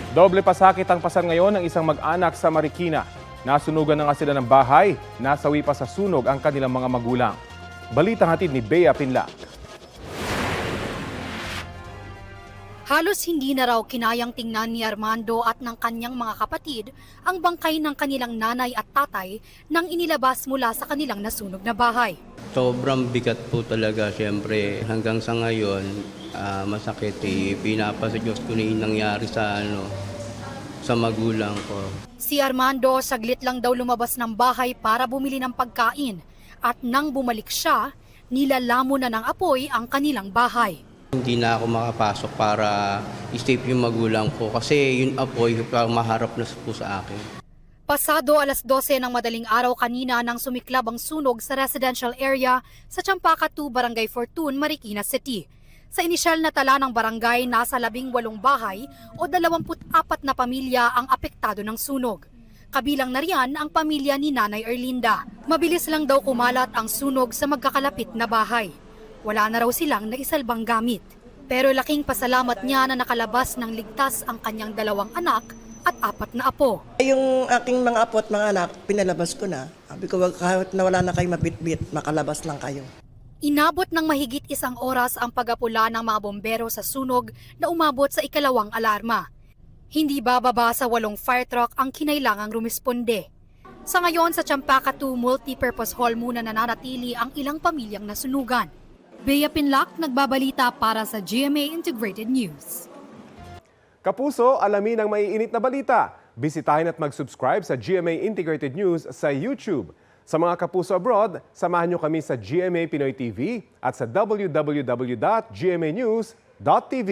Doble pasakit ang pasan ngayon ng isang mag-anak sa Marikina. Nasunugan na nga sila ng bahay, nasawi pa sa sunog ang kanilang mga magulang. Balitang hatid ni Bea Pinlac. Halos hindi na raw kinayang tingnan ni Armando at ng kanyang mga kapatid ang bangkay ng kanilang nanay at tatay nang inilabas mula sa kanilang nasunog na bahay. Sobrang bigat po talaga, siyempre. Hanggang sa ngayon, masakit. Pinapasa Diyos ko na yung nangyari sa magulang ko. Si Armando saglit lang daw lumabas ng bahay para bumili ng pagkain at nang bumalik siya, nilalamo na ng apoy ang kanilang bahay. Hindi na ako makapasok para i-save yung magulang ko kasi yung apoy maharap na po sa akin. Pasado alas 12 ng madaling araw kanina nang sumiklab ang sunog sa residential area sa Champaka 2, Barangay Fortune, Marikina City. Sa inisyal na tala ng barangay, nasa 18 bahay o 24 na pamilya ang apektado ng sunog. Kabilang na riyan ang pamilya ni Nanay Erlinda. Mabilis lang daw kumalat ang sunog sa magkakalapit na bahay. Wala na raw silang naisalbang gamit. Pero laking pasalamat niya na nakalabas ng ligtas ang kanyang 2 anak at 4 na apo. Yung aking mga apo at mga anak, pinalabas ko na. Sabi ko, kahit na wala na kayo mabitbit, makalabas lang kayo. Inabot ng mahigit 1 oras ang pag-apula ng mga bombero sa sunog na umabot sa ikalawang alarma. Hindi bababa sa 8 fire truck ang kinailangang rumisponde. Sa ngayon sa Champaka 2 Multipurpose Hall muna nananatili ang ilang pamilyang nasunugan. Bea Pinlac, nagbabalita para sa GMA Integrated News. Kapuso, alamin ang maiinit na balita. Bisitahin at mag-subscribe sa GMA Integrated News sa YouTube. Sa mga kapuso abroad, samahan niyo kami sa GMA Pinoy TV at sa www.gmanews.tv.